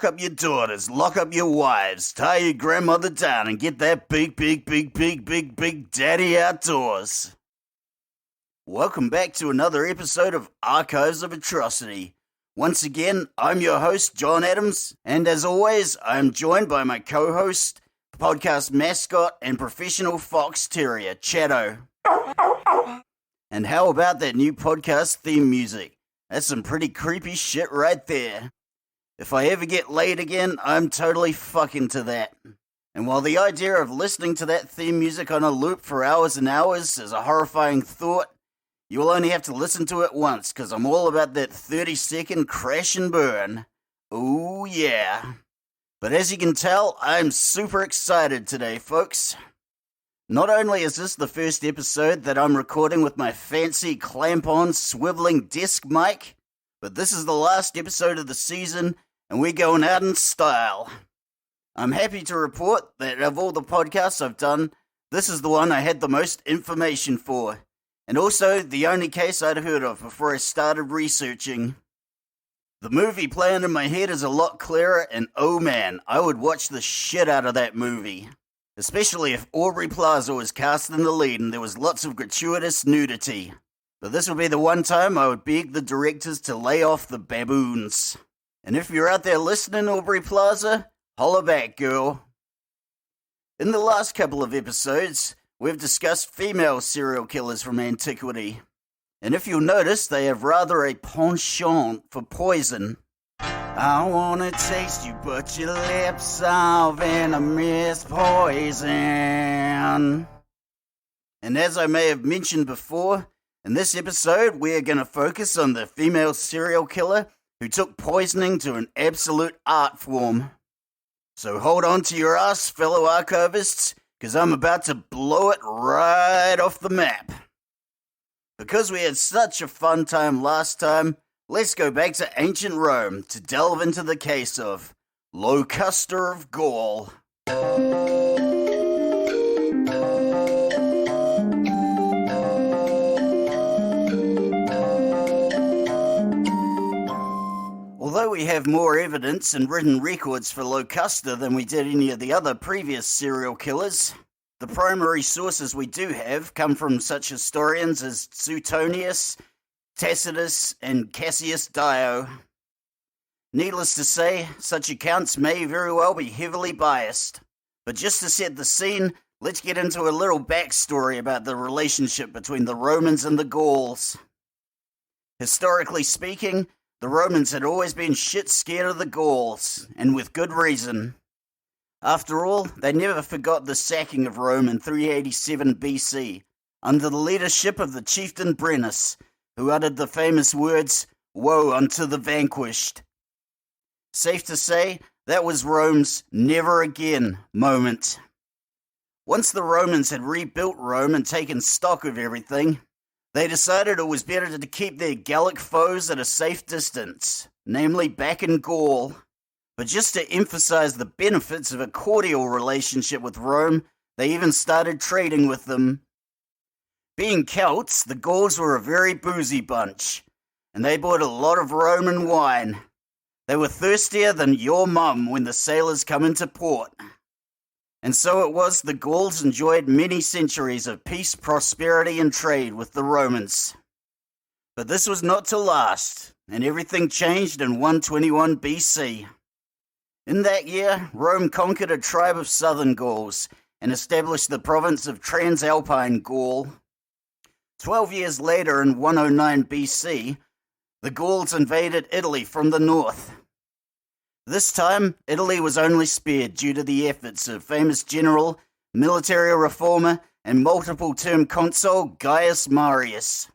up your daughters, lock up your wives, tie your grandmother down, and get that big daddy outdoors. Welcome back to another episode of Archives of Atrocity. Once again, I'm your host, John Adams, and as always, I am joined by my co-host, podcast mascot, and professional fox terrier, Chatto. And how about that new podcast theme music? That's some pretty creepy shit right there. If I ever get laid again, I'm totally fucking to that. And while the idea of listening to that theme music on a loop for hours and hours is a horrifying thought, you will only have to listen to it once, because I'm all about that 30-second crash and burn. Ooh, yeah. But as you can tell, I'm super excited today, folks. Not only is this the first episode that I'm recording with my fancy clamp-on swiveling desk mic, but this is the last episode of the season, and we're going out in style. I'm happy to report that of all the podcasts I've done, this is the one I had the most information for. And also, the only case I'd heard of before I started researching. The movie plan in my head is a lot clearer, and oh man, I would watch the shit out of that movie. Especially if Aubrey Plaza was cast in the lead and there was lots of gratuitous nudity. But this would be the one time I would beg the directors to lay off the baboons. And if you're out there listening, Aubrey Plaza, holla back, girl. In the last couple of episodes, we've discussed female serial killers from antiquity. And if you'll notice, they have rather a penchant for poison. I wanna taste you, but your lips are venomous poison. And as I may have mentioned before, in this episode, we are going to focus on the female serial killer who took poisoning to an absolute art form. So hold on to your ass, fellow archivists, because I'm about to blow it right off the map. Because we had such a fun time last time, let's go back to ancient Rome to delve into the case of Locusta of Gaul. Although we have more evidence and written records for Locusta than we did any of the other previous serial killers, the primary sources we do have come from such historians as Suetonius, Tacitus, and Cassius Dio. Needless to say, such accounts may very well be heavily biased. But just to set the scene, let's get into a little backstory about the relationship between the Romans and the Gauls. Historically speaking, the Romans had always been shit scared of the Gauls, and with good reason. After all, they never forgot the sacking of Rome in 387 BC, under the leadership of the chieftain Brennus, who uttered the famous words, "Woe unto the vanquished." Safe to say, that was Rome's never again moment. Once the Romans had rebuilt Rome and taken stock of everything, they decided it was better to keep their Gallic foes at a safe distance, namely back in Gaul. But just to emphasize the benefits of a cordial relationship with Rome, they even started trading with them. Being Celts, the Gauls were a very boozy bunch, and they bought a lot of Roman wine. They were thirstier than your mum when the sailors come into port. And so it was the Gauls enjoyed many centuries of peace, prosperity, and trade with the Romans. But this was not to last, and everything changed in 121 BC. In that year, Rome conquered a tribe of southern Gauls and established the province of Transalpine Gaul. 12 years later, in 109 BC, the Gauls invaded Italy from the north. This time, Italy was only spared due to the efforts of famous general, military reformer, and multiple-term consul Gaius Marius.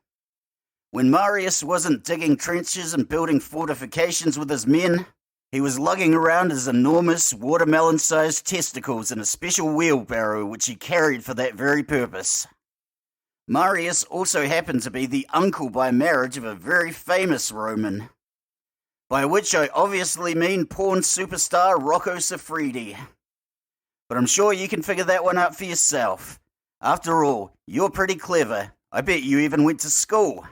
When Marius wasn't digging trenches and building fortifications with his men, he was lugging around his enormous watermelon-sized testicles in a special wheelbarrow which he carried for that very purpose. Marius also happened to be the uncle by marriage of a very famous Roman, by which I obviously mean porn superstar Rocco Siffredi. But I'm sure you can figure that one out for yourself. After all, you're pretty clever. I bet you even went to school.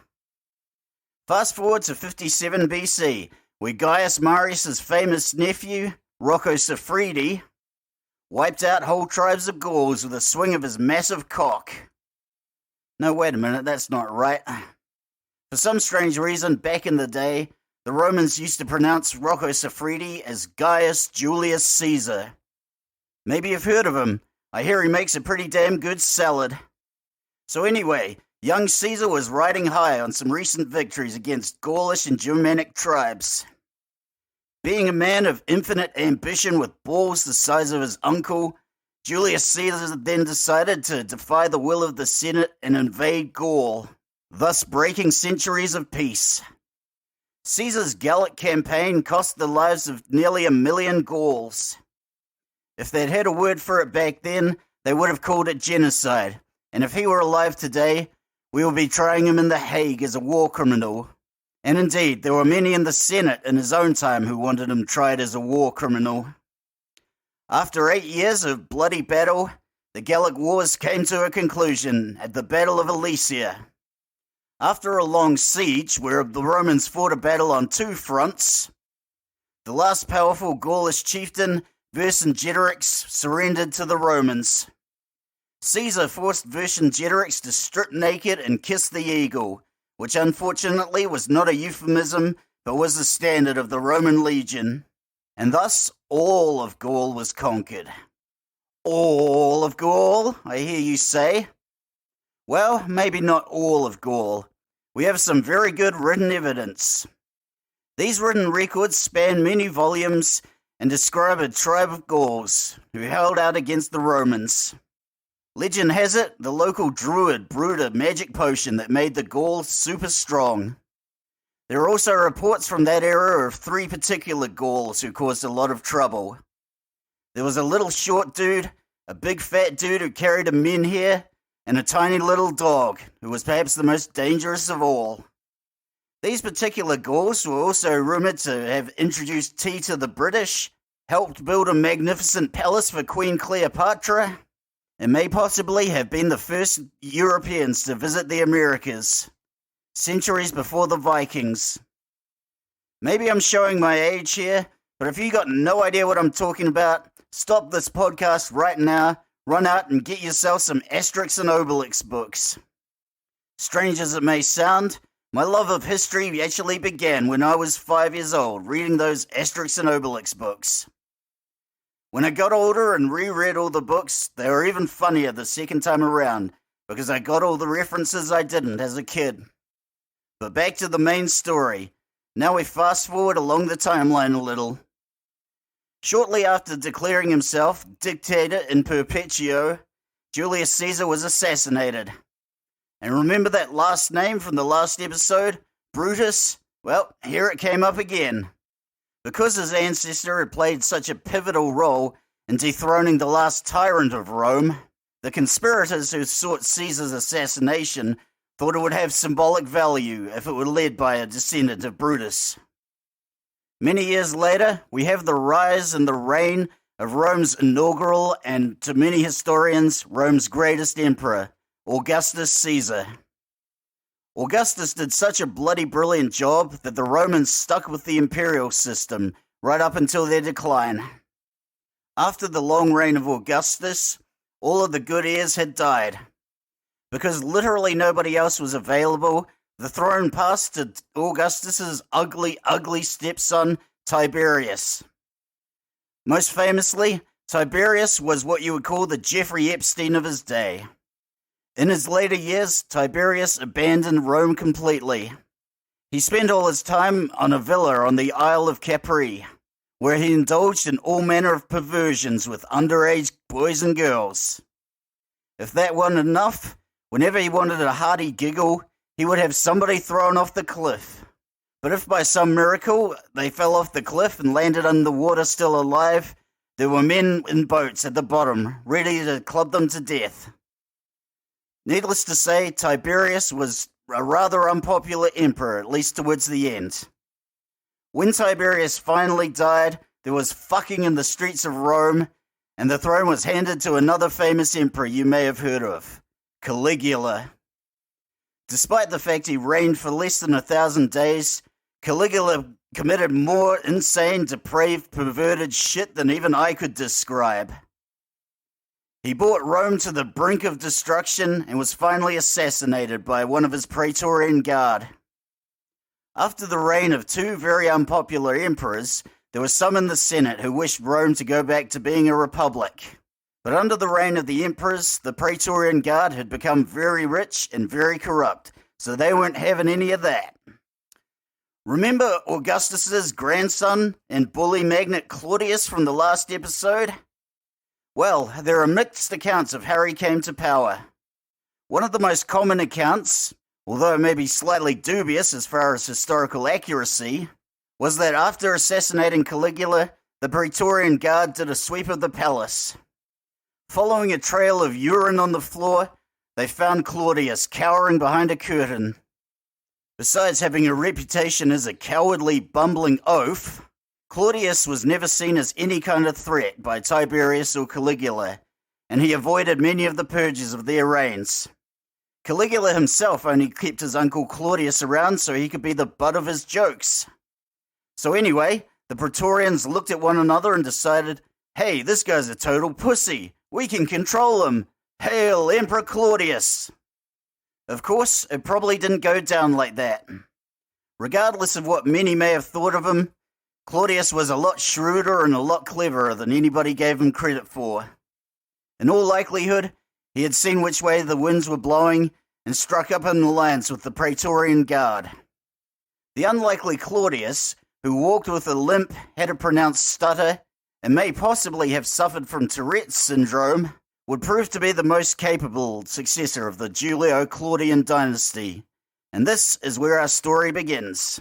Fast forward to 57 BC, where Gaius Marius' famous nephew, Rocco Siffredi, wiped out whole tribes of Gauls with a swing of his massive cock. No, wait a minute, that's not right. For some strange reason, back in the day, the Romans used to pronounce Rocco Siffredi as Gaius Julius Caesar. Maybe you've heard of him. I hear he makes a pretty damn good salad. So anyway, young Caesar was riding high on some recent victories against Gaulish and Germanic tribes. Being a man of infinite ambition with balls the size of his uncle, Julius Caesar then decided to defy the will of the Senate and invade Gaul, thus breaking centuries of peace. Caesar's Gallic campaign cost the lives of nearly 1 million Gauls. If they'd had a word for it back then, they would have called it genocide, and if he were alive today, we would be trying him in The Hague as a war criminal. And indeed, there were many in the Senate in his own time who wanted him tried as a war criminal. After 8 years of bloody battle, the Gallic Wars came to a conclusion at the Battle of Alesia. After a long siege, where the Romans fought a battle on 2 fronts, the last powerful Gaulish chieftain, Vercingetorix, surrendered to the Romans. Caesar forced Vercingetorix to strip naked and kiss the eagle, which unfortunately was not a euphemism, but was the standard of the Roman legion. And thus, all of Gaul was conquered. All of Gaul, I hear you say? Well, maybe not all of Gaul. We have some very good written evidence. These written records span many volumes and describe a tribe of Gauls who held out against the Romans. Legend has it, the local druid brewed a magic potion that made the Gauls super strong. There are also reports from that era of 3 particular Gauls who caused a lot of trouble. There was a little short dude, a big fat dude who carried a menhir, and a tiny little dog, who was perhaps the most dangerous of all. These particular Gauls were also rumoured to have introduced tea to the British, helped build a magnificent palace for Queen Cleopatra, and may possibly have been the first Europeans to visit the Americas, centuries before the Vikings. Maybe I'm showing my age here, but if you got no idea what I'm talking about, stop this podcast right now, run out and get yourself some Asterix and Obelix books. Strange as it may sound, my love of history actually began when I was 5 years old, reading those Asterix and Obelix books. When I got older and reread all the books, they were even funnier the second time around, because I got all the references I didn't as a kid. But back to the main story. Now we fast forward along the timeline a little. Shortly after declaring himself dictator in perpetuo, Julius Caesar was assassinated. And remember that last name from the last episode, Brutus? Well, here it came up again. Because his ancestor had played such a pivotal role in dethroning the last tyrant of Rome, the conspirators who sought Caesar's assassination thought it would have symbolic value if it were led by a descendant of Brutus. Many years later, we have the rise and the reign of Rome's inaugural and, to many historians, Rome's greatest emperor, Augustus Caesar. Augustus did such a bloody brilliant job that the Romans stuck with the imperial system right up until their decline. After the long reign of Augustus, all of the good heirs had died. Because literally nobody else was available, the throne passed to Augustus's ugly, ugly stepson, Tiberius. Most famously, Tiberius was what you would call the Jeffrey Epstein of his day. In his later years, Tiberius abandoned Rome completely. He spent all his time on a villa on the Isle of Capri, where he indulged in all manner of perversions with underage boys and girls. If that wasn't enough, whenever he wanted a hearty giggle, he would have somebody thrown off the cliff. But if by some miracle they fell off the cliff and landed in the water still alive, there were men in boats at the bottom, ready to club them to death. Needless to say, Tiberius was a rather unpopular emperor, at least towards the end. When Tiberius finally died, there was fucking in the streets of Rome, and the throne was handed to another famous emperor you may have heard of, Caligula. Despite the fact he reigned for less than 1,000 days, Caligula committed more insane, depraved, perverted shit than even I could describe. He brought Rome to the brink of destruction and was finally assassinated by one of his Praetorian Guard. After the reign of two very unpopular emperors, there were some in the Senate who wished Rome to go back to being a republic. But under the reign of the emperors, the Praetorian Guard had become very rich and very corrupt, so they weren't having any of that. Remember Augustus's grandson and bully magnate Claudius from the last episode? Well, there are mixed accounts of how he came to power. One of the most common accounts, although it may be slightly dubious as far as historical accuracy, was that after assassinating Caligula, the Praetorian Guard did a sweep of the palace. Following a trail of urine on the floor, they found Claudius cowering behind a curtain. Besides having a reputation as a cowardly, bumbling oaf, Claudius was never seen as any kind of threat by Tiberius or Caligula, and he avoided many of the purges of their reigns. Caligula himself only kept his uncle Claudius around so he could be the butt of his jokes. So anyway, the Praetorians looked at one another and decided, hey, this guy's a total pussy. We can control him. Hail Emperor Claudius! Of course, it probably didn't go down like that. Regardless of what many may have thought of him, Claudius was a lot shrewder and a lot cleverer than anybody gave him credit for. In all likelihood, he had seen which way the winds were blowing and struck up an alliance with the Praetorian Guard. The unlikely Claudius, who walked with a limp, had a pronounced stutter, and may possibly have suffered from Tourette's syndrome, would prove to be the most capable successor of the Julio-Claudian dynasty. And this is where our story begins.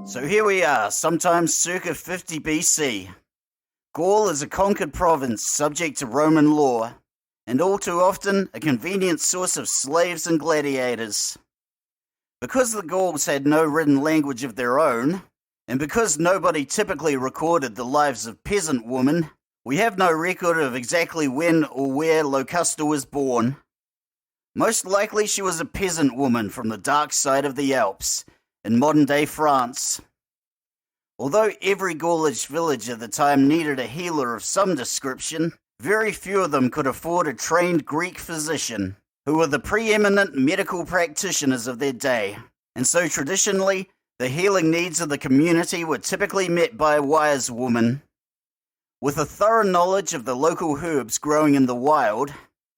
So here we are, sometime circa 50 BC. Gaul is a conquered province subject to Roman law, and all too often a convenient source of slaves and gladiators. Because the Gauls had no written language of their own, and because nobody typically recorded the lives of peasant women, we have no record of exactly when or where Locusta was born. Most likely she was a peasant woman from the dark side of the Alps, in modern-day France. Although every Gaulish village at the time needed a healer of some description, very few of them could afford a trained Greek physician, who were the preeminent medical practitioners of their day, and so traditionally, the healing needs of the community were typically met by a wise woman. With a thorough knowledge of the local herbs growing in the wild,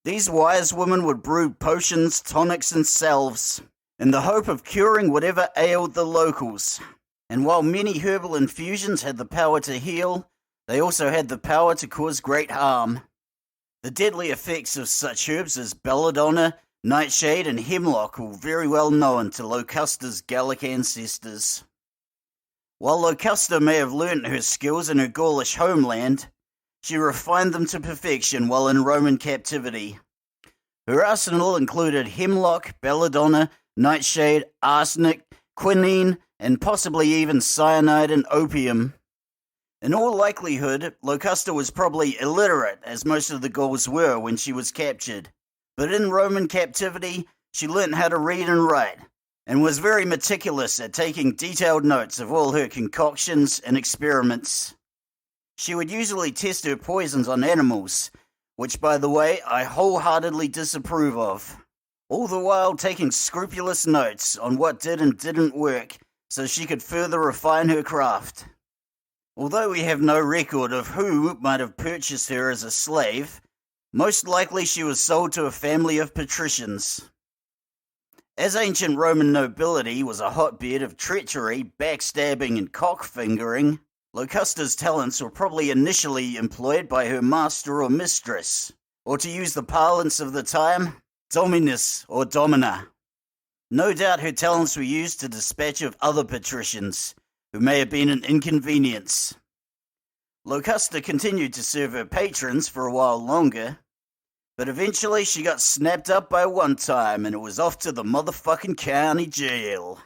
these wise women would brew potions, tonics, and salves, in the hope of curing whatever ailed the locals. And while many herbal infusions had the power to heal, they also had the power to cause great harm. The deadly effects of such herbs as belladonna, nightshade, and hemlock were very well known to Locusta's Gallic ancestors. While Locusta may have learnt her skills in her Gaulish homeland, she refined them to perfection while in Roman captivity. Her arsenal included hemlock, belladonna, nightshade, arsenic, quinine, and possibly even cyanide and opium. In all likelihood, Locusta was probably illiterate, as most of the Gauls were when she was captured. But in Roman captivity, she learnt how to read and write, and was very meticulous at taking detailed notes of all her concoctions and experiments. She would usually test her poisons on animals, which, by the way, I wholeheartedly disapprove of, all the while taking scrupulous notes on what did and didn't work so she could further refine her craft. Although we have no record of who might have purchased her as a slave, most likely she was sold to a family of patricians. As ancient Roman nobility was a hotbed of treachery, backstabbing, and cock-fingering, Locusta's talents were probably initially employed by her master or mistress, or to use the parlance of the time, dominus or domina. No doubt her talents were used to dispatch of other patricians, who may have been an inconvenience. Locusta continued to serve her patrons for a while longer, but eventually she got snapped up by one time and it was off to the motherfucking county jail.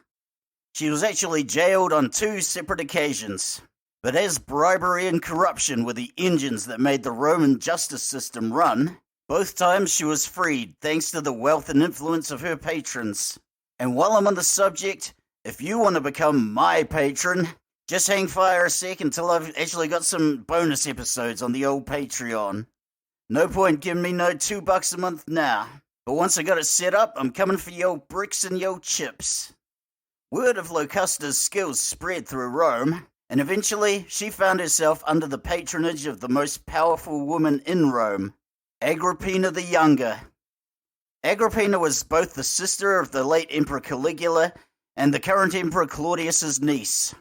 She was actually jailed on 2 separate occasions, But as bribery and corruption were the engines that made the Roman justice system run, both times she was freed thanks to the wealth and influence of her patrons. And while I'm on the subject, if you want to become my patron, just hang fire a sec until I've actually got some bonus episodes on the old Patreon. No point giving me no $2 a month now, but once I got it set up, I'm coming for yo bricks and yo chips. Word of Locusta's skills spread through Rome, and eventually she found herself under the patronage of the most powerful woman in Rome, Agrippina the Younger. Agrippina was both the sister of the late Emperor Caligula and the current Emperor Claudius's niece.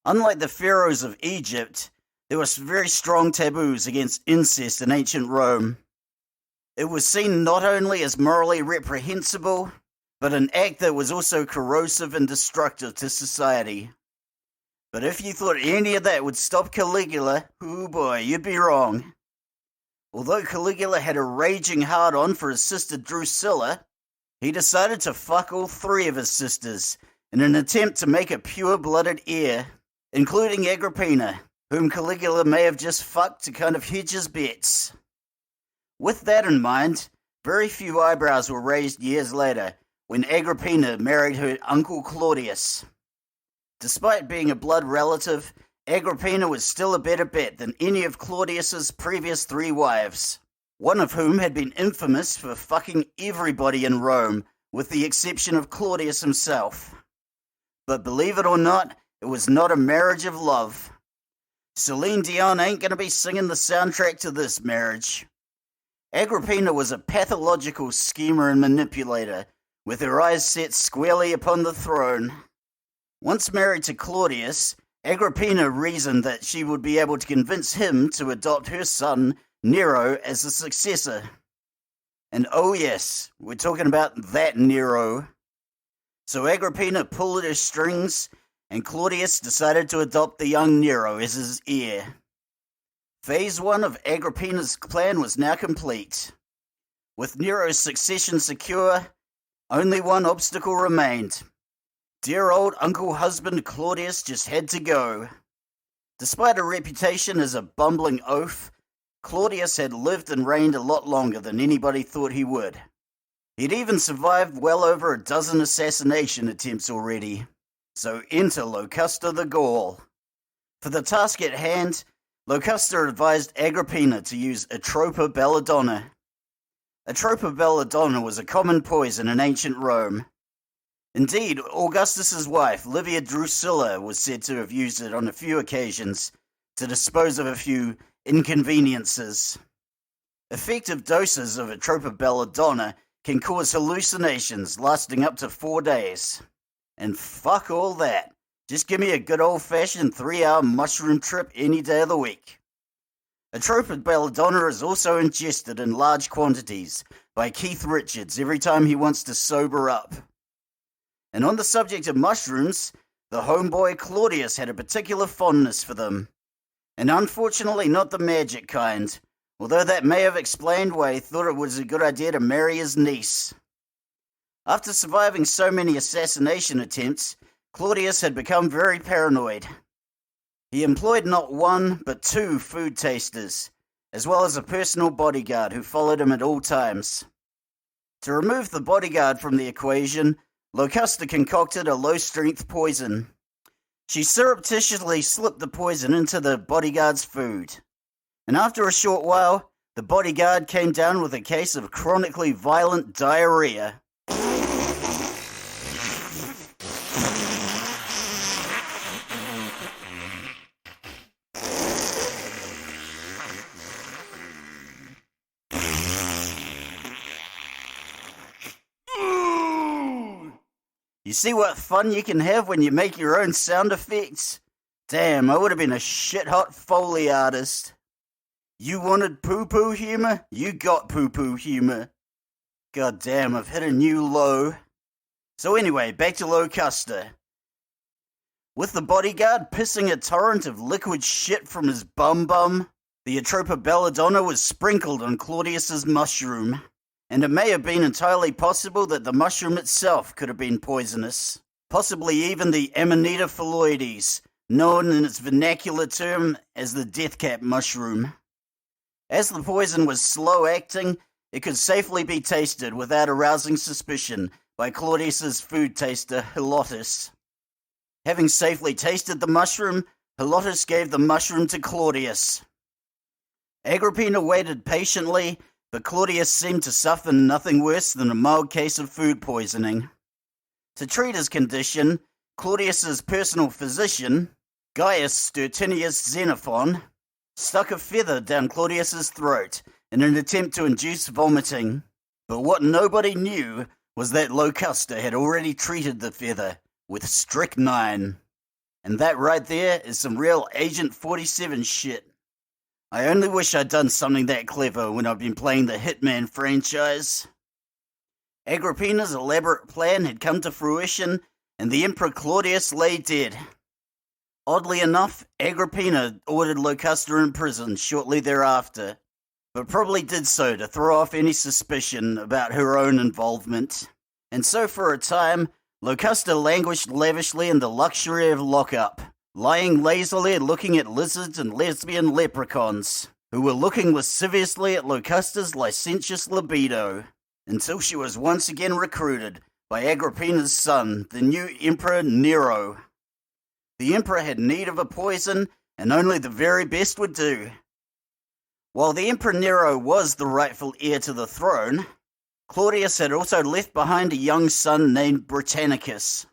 Unlike the pharaohs of Egypt, there were very strong taboos against incest in ancient Rome. It was seen not only as morally reprehensible, but an act that was also corrosive and destructive to society. But if you thought any of that would stop Caligula, oh boy, you'd be wrong. Although Caligula had a raging hard-on for his sister Drusilla, he decided to fuck all three of his sisters in an attempt to make a pure-blooded heir, including Agrippina, whom Caligula may have just fucked to kind of hedge his bets. With that in mind, very few eyebrows were raised years later when Agrippina married her uncle Claudius. Despite being a blood relative, Agrippina was still a better bet than any of Claudius's previous 3 wives, one of whom had been infamous for fucking everybody in Rome, with the exception of Claudius himself. But believe it or not, it was not a marriage of love. Celine Dion ain't gonna be singing the soundtrack to this marriage. Agrippina was a pathological schemer and manipulator, with her eyes set squarely upon the throne. Once married to Claudius, Agrippina reasoned that she would be able to convince him to adopt her son, Nero, as the successor. And oh yes, we're talking about that Nero. So Agrippina pulled her strings, and Claudius decided to adopt the young Nero as his heir. Phase 1 of Agrippina's plan was now complete. With Nero's succession secure, only one obstacle remained. Dear old uncle husband Claudius just had to go. Despite a reputation as a bumbling oaf, Claudius had lived and reigned a lot longer than anybody thought he would. He'd even survived well over a dozen assassination attempts already. So enter Locusta the Gaul. For the task at hand, Locusta advised Agrippina to use Atropa belladonna. Atropa belladonna was a common poison in ancient Rome. Indeed, Augustus's wife, Livia Drusilla, was said to have used it on a few occasions to dispose of a few inconveniences. Effective doses of Atropa belladonna can cause hallucinations lasting up to 4 days. And fuck all that. Just give me a good old-fashioned 3-hour mushroom trip any day of the week. Atropa belladonna is also ingested in large quantities by Keith Richards every time he wants to sober up. And on the subject of mushrooms, the homeboy Claudius had a particular fondness for them. And unfortunately not the magic kind, although that may have explained why he thought it was a good idea to marry his niece. After surviving so many assassination attempts, Claudius had become very paranoid. He employed not 1, but 2 food tasters, as well as a personal bodyguard who followed him at all times. To remove the bodyguard from the equation, Locusta concocted a low-strength poison. She surreptitiously slipped the poison into the bodyguard's food. And after a short while, the bodyguard came down with a case of chronically violent diarrhea. You see what fun you can have when you make your own sound effects? Damn, I would have been a shit-hot Foley artist. You wanted poo-poo humor? You got poo-poo humor. God damn, I've hit a new low. So anyway, back to Locusta. With the bodyguard pissing a torrent of liquid shit from his bum-bum, the Atropa belladonna was sprinkled on Claudius's mushroom. And it may have been entirely possible that the mushroom itself could have been poisonous. Possibly even the Amanita phalloides, known in its vernacular term as the deathcap mushroom. As the poison was slow-acting, it could safely be tasted without arousing suspicion by Claudius's food taster, Helotus. Having safely tasted the mushroom, Helotus gave the mushroom to Claudius. Agrippina waited patiently, but Claudius seemed to suffer nothing worse than a mild case of food poisoning. To treat his condition, Claudius's personal physician, Gaius Stertinius Xenophon, stuck a feather down Claudius's throat in an attempt to induce vomiting. But what nobody knew was that Locusta had already treated the feather with strychnine. And that right there is some real Agent 47 shit. I only wish I'd done something that clever when I've been playing the Hitman franchise. Agrippina's elaborate plan had come to fruition, and the Emperor Claudius lay dead. Oddly enough, Agrippina ordered Locusta in prison shortly thereafter, but probably did so to throw off any suspicion about her own involvement. And so for a time, Locusta languished lavishly in the luxury of lockup, lying lazily looking at lizards and lesbian leprechauns, who were looking lasciviously at Locusta's licentious libido, until she was once again recruited by Agrippina's son, the new Emperor Nero. The Emperor had need of a poison, and only the very best would do. While the Emperor Nero was the rightful heir to the throne, Claudius had also left behind a young son named Britannicus.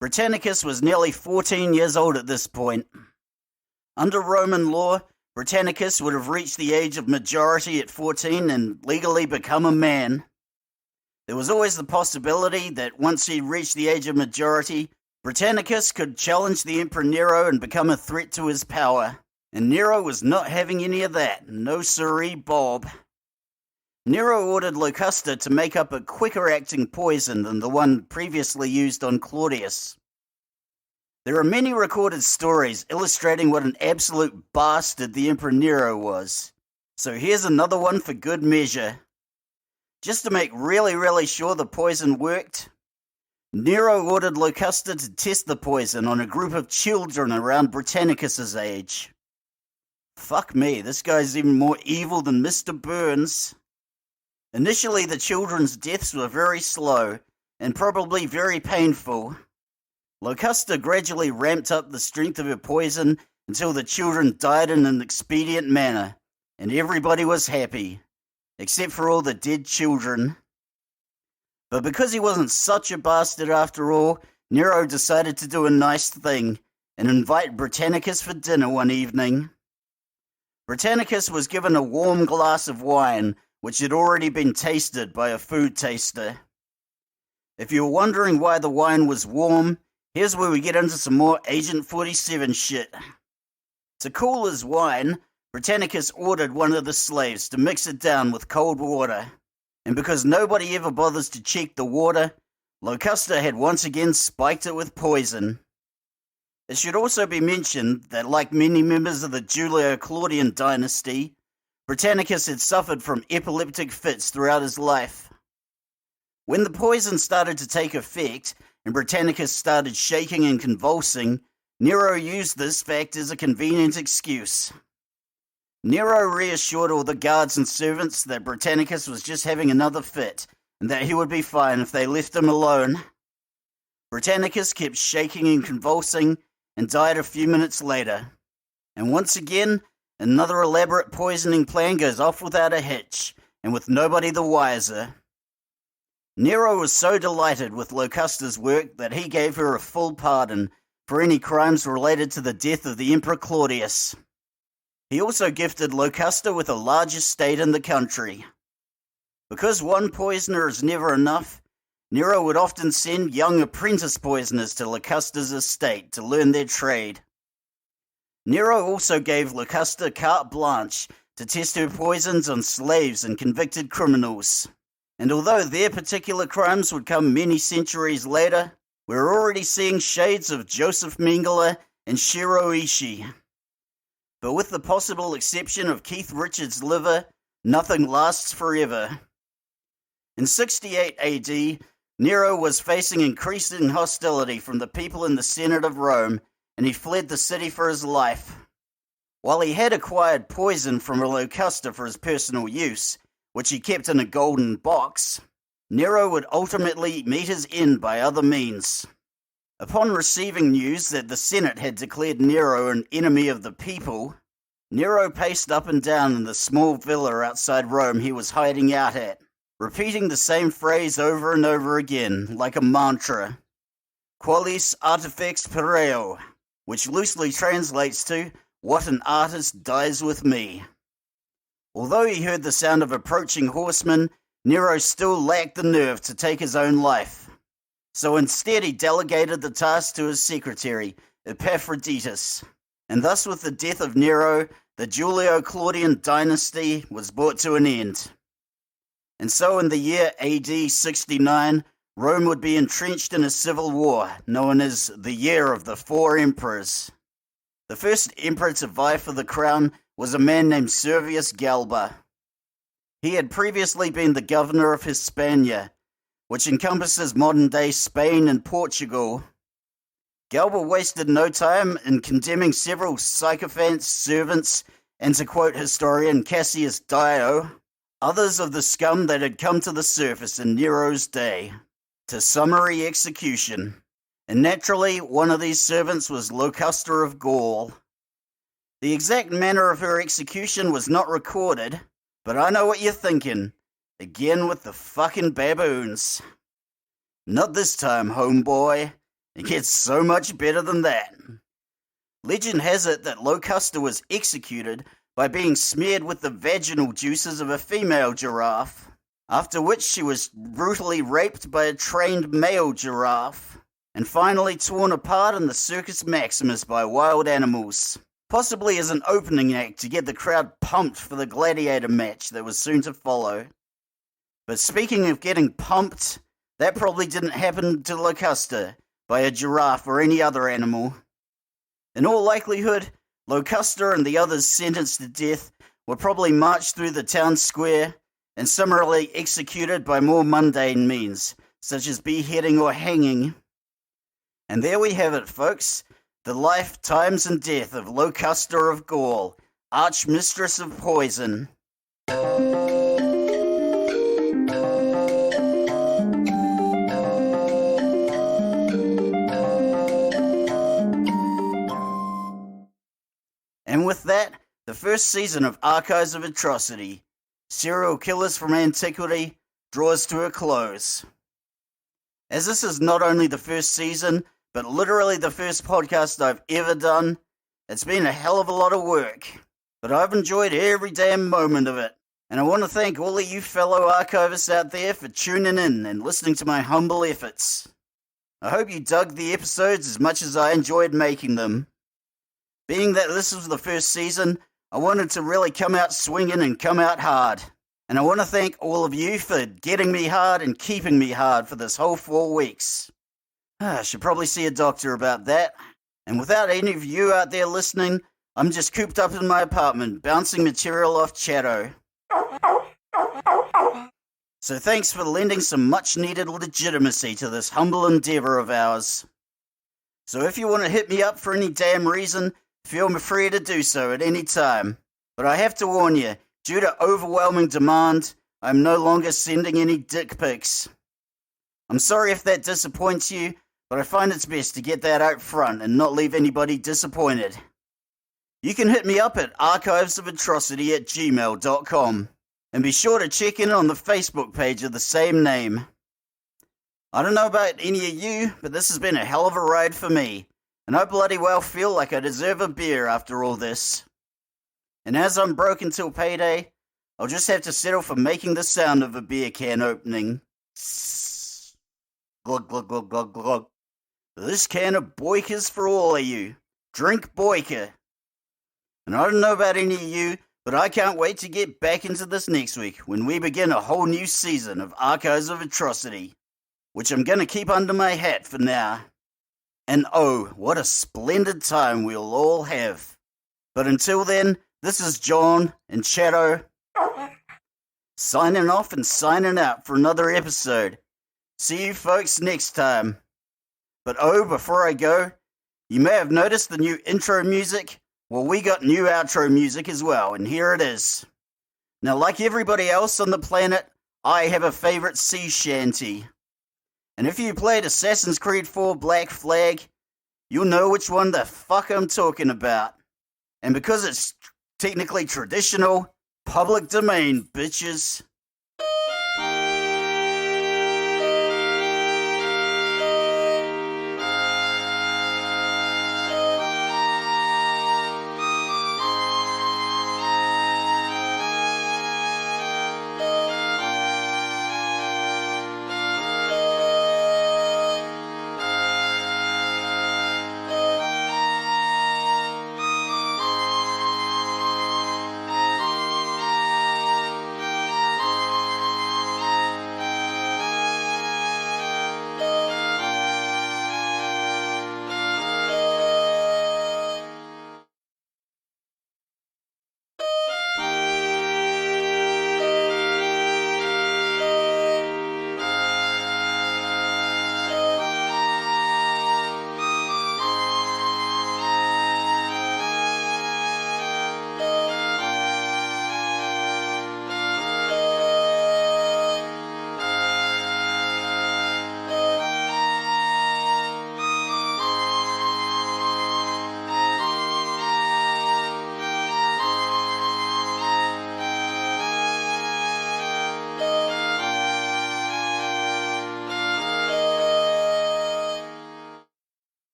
Britannicus was nearly 14 years old at this point. Under Roman law, Britannicus would have reached the age of majority at 14 and legally become a man. There was always the possibility that once he reached the age of majority, Britannicus could challenge the Emperor Nero and become a threat to his power. And Nero was not having any of that. No siree, Bob. Nero ordered Locusta to make up a quicker-acting poison than the one previously used on Claudius. There are many recorded stories illustrating what an absolute bastard the Emperor Nero was. So here's another one for good measure. Just to make really sure the poison worked, Nero ordered Locusta to test the poison on a group of children around Britannicus's age. Fuck me, this guy's even more evil than Mr. Burns. Initially, the children's deaths were very slow, and probably very painful. Locusta gradually ramped up the strength of her poison until the children died in an expedient manner, and everybody was happy, except for all the dead children. But because he wasn't such a bastard after all, Nero decided to do a nice thing and invite Britannicus for dinner one evening. Britannicus was given a warm glass of wine, which had already been tasted by a food taster. If you're wondering why the wine was warm, here's where we get into some more Agent 47 shit. To cool his wine, Britannicus ordered one of the slaves to mix it down with cold water. And because nobody ever bothers to check the water, Locusta had once again spiked it with poison. It should also be mentioned that, like many members of the Julio-Claudian dynasty, Britannicus had suffered from epileptic fits throughout his life. When the poison started to take effect and Britannicus started shaking and convulsing, Nero used this fact as a convenient excuse. Nero reassured all the guards and servants that Britannicus was just having another fit and that he would be fine if they left him alone. Britannicus kept shaking and convulsing and died a few minutes later. And once again, another elaborate poisoning plan goes off without a hitch, and with nobody the wiser. Nero was so delighted with Locusta's work that he gave her a full pardon for any crimes related to the death of the Emperor Claudius. He also gifted Locusta with a large estate in the country. Because one poisoner is never enough, Nero would often send young apprentice poisoners to Locusta's estate to learn their trade. Nero also gave Locusta carte blanche to test her poisons on slaves and convicted criminals. And although their particular crimes would come many centuries later, we're already seeing shades of Joseph Mengele and Shiroishi. But with the possible exception of Keith Richards' liver, nothing lasts forever. In 68 AD, Nero was facing increasing hostility from the people in the Senate of Rome, and he fled the city for his life. While he had acquired poison from a Locusta for his personal use, which he kept in a golden box, Nero would ultimately meet his end by other means. Upon receiving news that the Senate had declared Nero an enemy of the people, Nero paced up and down in the small villa outside Rome he was hiding out at, repeating the same phrase over and over again, like a mantra. Qualis artifex pereo, which loosely translates to, "What an artist dies with me." Although he heard the sound of approaching horsemen, Nero still lacked the nerve to take his own life. So instead he delegated the task to his secretary, Epaphroditus. And thus with the death of Nero, the Julio-Claudian dynasty was brought to an end. And so in the year AD 69, Rome would be entrenched in a civil war, known as the Year of the Four Emperors. The first emperor to vie for the crown was a man named Servius Galba. He had previously been the governor of Hispania, which encompasses modern-day Spain and Portugal. Galba wasted no time in condemning several sycophants, servants, and to quote historian Cassius Dio, others of the scum that had come to the surface in Nero's day, to summary execution. And naturally, one of these servants was Locusta of Gaul. The exact manner of her execution was not recorded, but I know what you're thinking. Again with the fucking baboons. Not this time, homeboy. It gets so much better than that. Legend has it that Locusta was executed by being smeared with the vaginal juices of a female giraffe, after which she was brutally raped by a trained male giraffe, and finally torn apart in the Circus Maximus by wild animals, possibly as an opening act to get the crowd pumped for the gladiator match that was soon to follow. But speaking of getting pumped, that probably didn't happen to Locusta by a giraffe or any other animal. In all likelihood, Locusta and the others sentenced to death were probably marched through the town square and summarily executed by more mundane means, such as beheading or hanging. And there we have it, folks. The life, times, and death of Locusta of Gaul, Archmistress of Poison. And with that, the first season of Archives of Atrocity, Serial Killers from Antiquity, draws to a close. As this is not only the first season, but literally the first podcast I've ever done, it's been a hell of a lot of work. But I've enjoyed every damn moment of it. And I want to thank all of you fellow archivists out there for tuning in and listening to my humble efforts. I hope you dug the episodes as much as I enjoyed making them. Being that this was the first season, I wanted to really come out swinging and come out hard. And I want to thank all of you for getting me hard and keeping me hard for this whole 4 weeks. I should probably see a doctor about that. And without any of you out there listening, I'm just cooped up in my apartment, bouncing material off Chatto. So thanks for lending some much-needed legitimacy to this humble endeavor of ours. So if you want to hit me up for any damn reason, feel free to do so at any time. But I have to warn you, due to overwhelming demand, I'm no longer sending any dick pics. I'm sorry if that disappoints you, but I find it's best to get that out front and not leave anybody disappointed. You can hit me up at archivesofatrocity@gmail.com, and be sure to check in on the Facebook page of the same name. I don't know about any of you, but this has been a hell of a ride for me, and I bloody well feel like I deserve a beer after all this. And as I'm broke until payday, I'll just have to settle for making the sound of a beer can opening. Glug, glug, glug, glug, glug. This can of Boiker's for all of you. Drink Boiker. And I don't know about any of you, but I can't wait to get back into this next week when we begin a whole new season of Archives of Atrocity, which I'm going to keep under my hat for now. And oh, what a splendid time we'll all have. But until then, this is Jon and Chatto, signing off and signing out for another episode. See you folks next time. But oh, before I go, You may have noticed the new intro music. Well, we got new outro music as well, and here it is. Now, like everybody else on the planet, I have a favorite sea shanty. And if you played Assassin's Creed 4 Black Flag, you'll know which one the fuck I'm talking about. And because it's technically traditional, public domain, bitches.